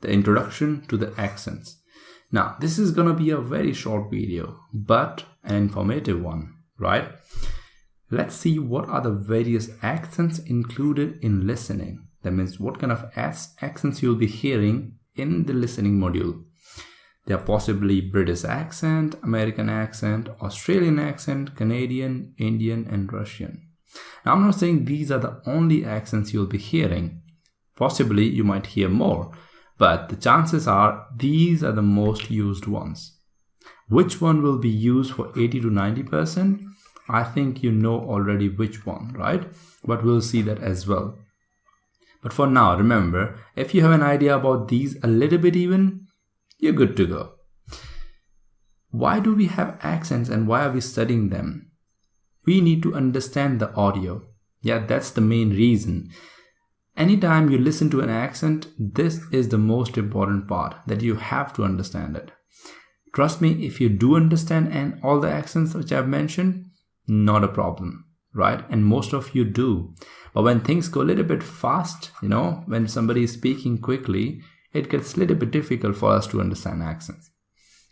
the introduction to the accents. Now, this is going to be a very short video, but an informative one, right? Let's see what are the various accents included in listening. That means what kind of accents you'll be hearing in the listening module. They are possibly British accent, American accent, Australian accent, Canadian, Indian, and Russian. Now, I'm not saying these are the only accents you'll be hearing. Possibly you might hear more, but the chances are these are the most used ones. Which one will be used for 80 to 90%? I think you know already which one, right? But we'll see that as well. But for now, remember, if you have an idea about these a little bit even, you're good to go. Why do we have accents and why are we studying them? We need to understand the audio. Yeah, that's the main reason. Anytime you listen to an accent, this is the most important part, that you have to understand it. Trust me, if you do understand all the accents which I've mentioned, not a problem, right? And most of you do. But when things go a little bit fast, when somebody is speaking quickly, it gets a little bit difficult for us to understand accents.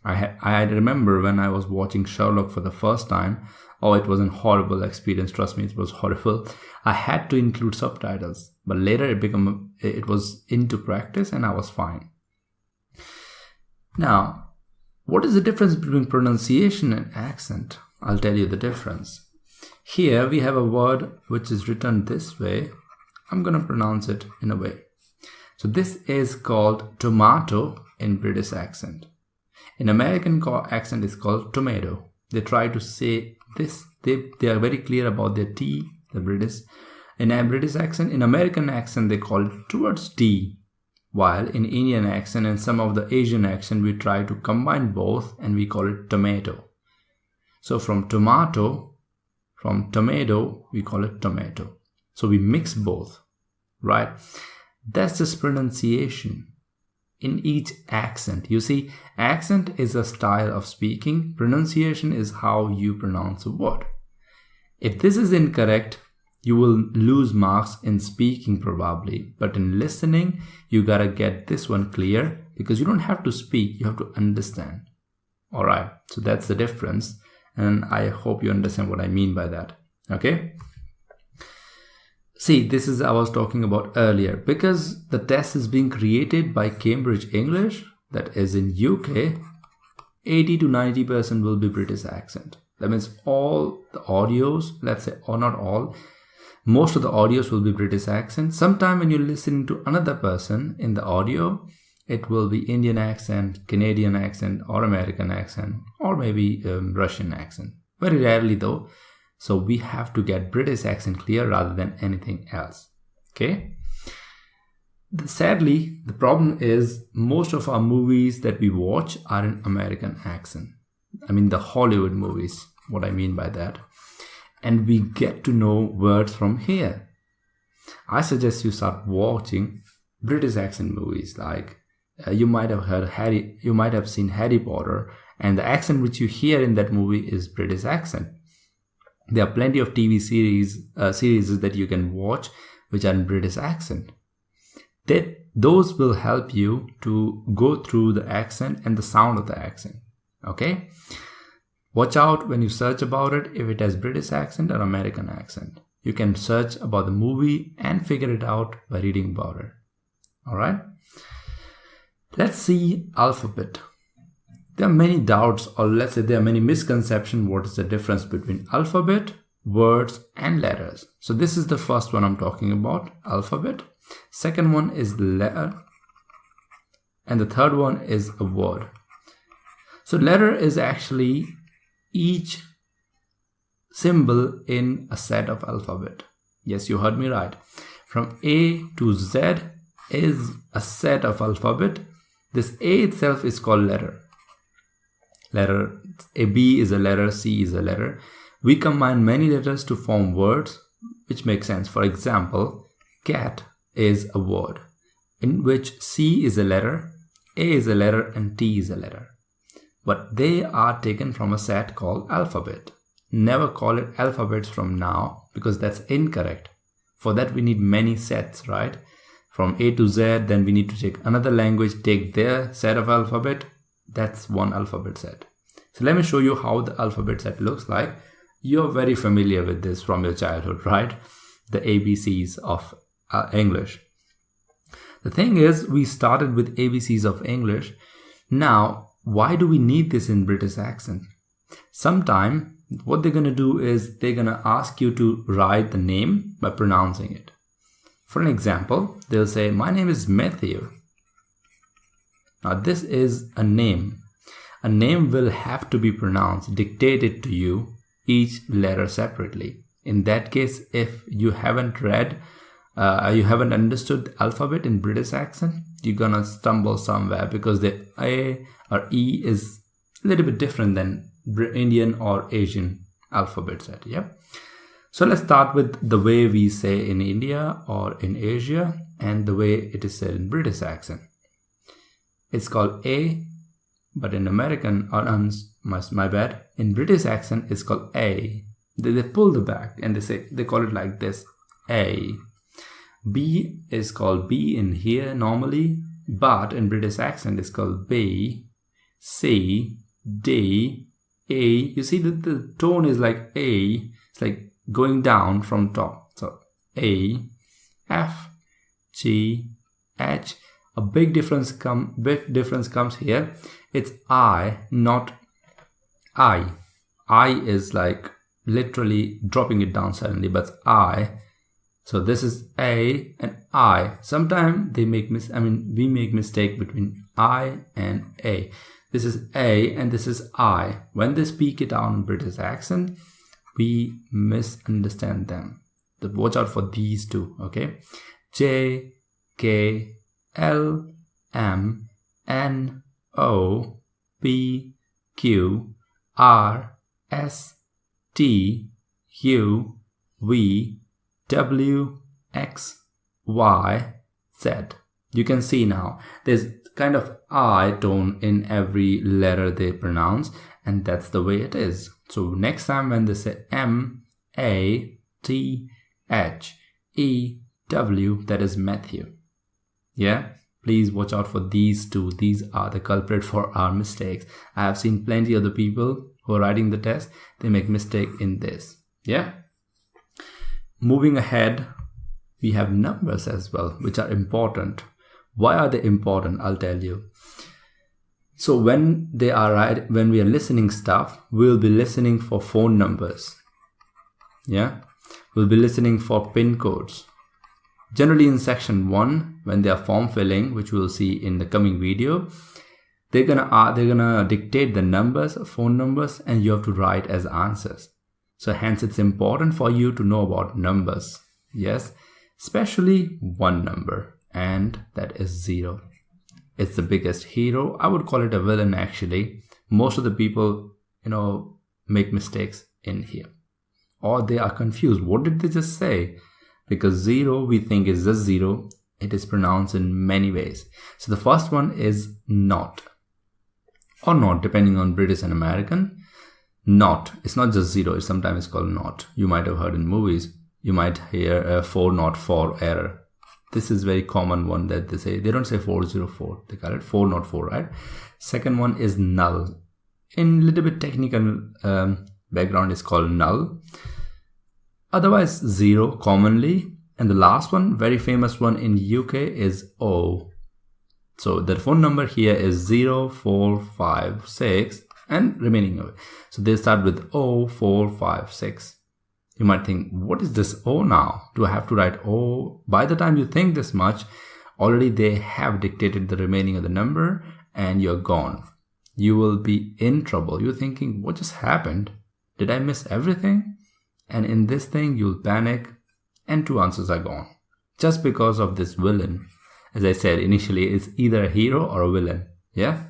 I remember when I was watching Sherlock for the first time, it was a horrible experience. Trust me, it was horrible. I had to include subtitles, but later it was into practice and I was fine. Now, what is the difference between pronunciation and accent? I'll tell you the difference. Here we have a word which is written this way. I'm going to pronounce it in a way. So this is called tomato in British accent. In American accent is called tomato. They try to say this. They are very clear about their T, the British. In a British accent, in American accent, they call it towards T. While in Indian accent and some of the Asian accent, we try to combine both and we call it tomato. So from tomato, we call it tomato. So we mix both, right? That's just pronunciation in each accent. You see, accent is a style of speaking. Pronunciation is how you pronounce a word. If this is incorrect, you will lose marks in speaking probably. But in listening, you gotta get this one clear because you don't have to speak, you have to understand. All right, so that's the difference. And I hope you understand what I mean by that. Okay. See, this is I was talking about earlier. Because the test is being created by Cambridge English, that is in UK, 80 to 90% will be British accent. That means all the audios, let's say, or not all, most of the audios will be British accent. Sometime when you're listening to another person in the audio, it will be Indian accent, Canadian accent, or American accent, or maybe Russian accent. Very rarely though. So we have to get British accent clear rather than anything else. Okay. Sadly, the problem is most of our movies that we watch are in American accent. I mean the Hollywood movies, what I mean by that. And we get to know words from here. I suggest you start watching British accent movies. Like you might have seen Harry Potter, and the accent which you hear in that movie is British accent. There are plenty of TV series that you can watch which are in British accent. Those will help you to go through the accent and the sound of the accent. Okay? Watch out when you search about it if it has British accent or American accent. You can search about the movie and figure it out by reading about it. Alright? Let's see alphabet. There are many doubts, or let's say there are many misconceptions. What is the difference between alphabet, words, and letters? So this is the first one I'm talking about, alphabet. Second one is letter. And the third one is a word. So letter is actually each symbol in a set of alphabet. Yes, you heard me right. From A to Z is a set of alphabet. This A itself is called letter. Letter A, B is a letter, C is a letter. We combine many letters to form words which make sense. For example, cat is a word in which C is a letter, A is a letter, and T is a letter. But they are taken from a set called alphabet. Never call it alphabets from now because that's incorrect. For that we need many sets, right? from A to Z, then we need to take another language, take their set of alphabet. That's one alphabet set. So let me show you how the alphabet set looks like. You're very familiar with this from your childhood, right? The ABCs of English. The thing is, we started with ABCs of English. Now, why do we need this in British accent? Sometime, what they're going to do is they're going to ask you to write the name by pronouncing it. For an example, they'll say, my name is Matthew. Now, this is a name. A name will have to be pronounced, dictated to you, each letter separately. In that case, if you haven't read, you haven't understood the alphabet in British accent, you're gonna stumble somewhere because the A or E is a little bit different than Indian or Asian alphabet set. Yep. So let's start with the way we say in India or in Asia and the way it is said in British accent. It's called A, but in American, or my bad, in British accent, it's called A. They pull the back and they call it like this, A. B is called B in here normally, but in British accent, it's called B. C, D, A. You see that the tone is like A. It's like going down from top. So A, F, G, H. A big difference comes here. It's I, not I. I is like literally dropping it down suddenly, but I. So this is A and I. Sometimes we make mistake between I and A. This is A and this is I. When they speak it out in British accent, we misunderstand them. So watch out for these two, okay? J, K, L, M, N, O, P, Q, R, S, T, U, V, W, X, Y, Z. You can see now there's kind of I tone in every letter they pronounce, and that's the way it is. So next time when they say M, A, T, H, E, W, that is Matthew. Yeah, please watch out for these two. These are the culprit for our mistakes. I have seen plenty of the people who are writing the test, they make mistake in this. Yeah. Moving ahead, we have numbers as well, which are important. Why are they important? I'll tell you. So when we are listening stuff, we'll be listening for phone numbers. Yeah, we'll be listening for PIN codes. Generally in section 1, when they are form filling, which we'll see in the coming video, they're gonna dictate the numbers, phone numbers, and you have to write as answers. So hence it's important for you to know about numbers. Yes, especially one number, and that is 0. It's the biggest hero. I would call it a villain actually. Most of the people, make mistakes in here. Or they are confused. What did they just say? Because 0 we think is just 0. It is pronounced in many ways. So the first one is not. Or not, depending on British and American. Not. It's not just 0. It's sometimes called not. You might have heard in movies. You might hear a 404 error. This is very common one that they say. They don't say 404. They call it 404, right? Second one is null. In little bit technical background, it's called null. Otherwise 0 commonly. And the last one, very famous one in UK, is O. So the phone number here is 0456 and remaining of it. So they start with 0456. You might think, what is this O now? Do I have to write O? By the time you think this much, already they have dictated the remaining of the number and you're gone. You will be in trouble. You're thinking, what just happened? Did I miss everything? And in this thing, you'll panic and 2 answers are gone. Just because of this villain. As I said initially, it's either a hero or a villain. Yeah?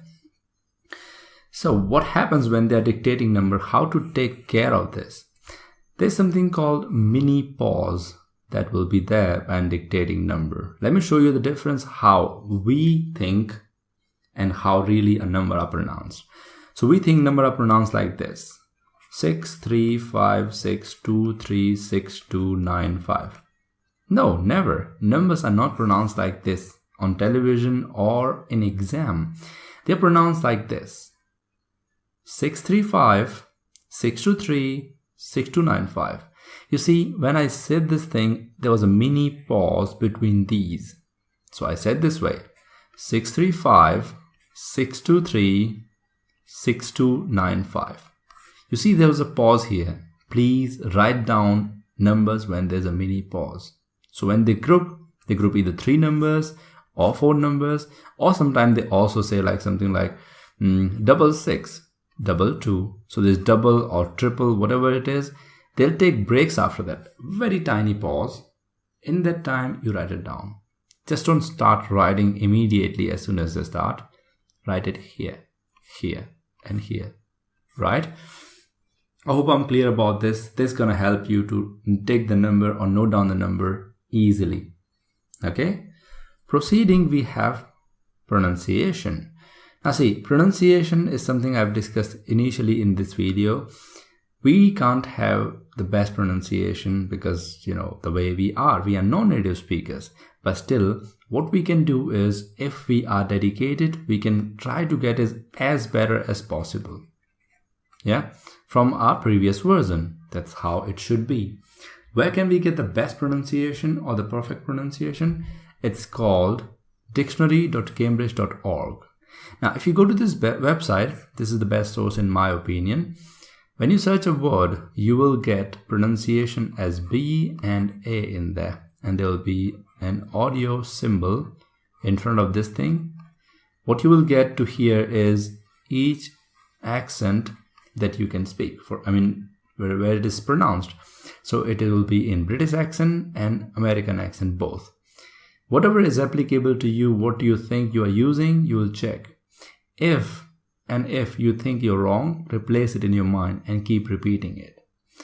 So what happens when they're dictating number? How to take care of this? There's something called mini pause that will be there when dictating number. Let me show you the difference how we think and how really a number are pronounced. So we think number are pronounced like this. 635623629. No, never. Numbers are not pronounced like this on television or in exam. They're pronounced like this: 635, 623, 6295. You see, when I said this thing, there was a mini pause between these. So I said this way: 635, 623, 6295. You see, there was a pause here. Please write down numbers when there's a mini pause. So when they group either 3 numbers or 4 numbers, or sometimes they also say like something like 66, 22. So there's double or triple, whatever it is. They'll take breaks after that. Very tiny pause. In that time, you write it down. Just don't start writing immediately as soon as they start. Write it here, here, and here, right? I hope I'm clear about this. This is going to help you to take the number or note down the number easily. Okay? Proceeding, we have pronunciation. Now see, pronunciation is something I've discussed initially in this video. We can't have the best pronunciation because, the way we are non-native speakers. But still, what we can do is, if we are dedicated, we can try to get it as better as possible. Yeah, from our previous version. That's how it should be. Where can we get the best pronunciation or the perfect pronunciation? It's called dictionary.cambridge.org. Now, if you go to this website, this is the best source in my opinion. When you search a word, you will get pronunciation as B and A in there. And there will be an audio symbol in front of this thing. What you will get to hear is each accent that you can speak where it is pronounced. So it will be in British accent and American accent both. Whatever is applicable to you, what you think you are using, you will check. If you think you're wrong, replace it in your mind and keep repeating it.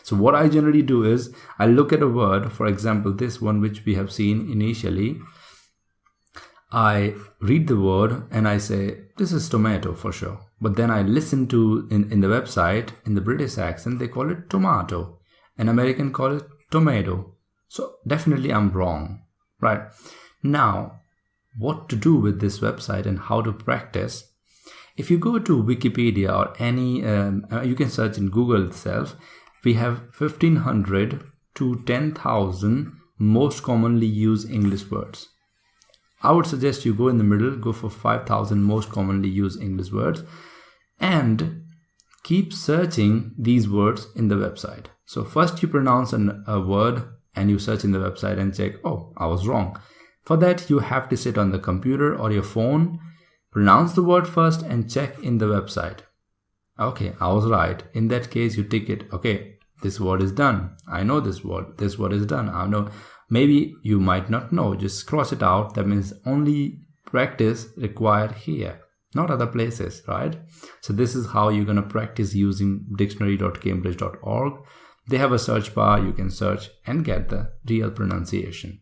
So what I generally do is I look at a word, for example, this one which we have seen initially. I read the word and I say, this is tomato for sure. But then I listen to, in the website, in the British accent, they call it tomato. An American call it tomato. So definitely I'm wrong, right? Now, what to do with this website and how to practice? If you go to Wikipedia or any, you can search in Google itself, we have 1500 to 10,000 most commonly used English words. I would suggest you go in the middle, go for 5,000 most commonly used English words and keep searching these words in the website. So first you pronounce a word and you search in the website and check, oh, I was wrong. For that, you have to sit on the computer or your phone, pronounce the word first and check in the website. Okay, I was right. In that case, you tick it. Okay, this word is done. I know this word. This word is done. I know. Maybe you might not know. Just cross it out. That means only practice required here, not other places, right? So this is how you're going to practice using dictionary.cambridge.org. They have a search bar. You can search and get the real pronunciation.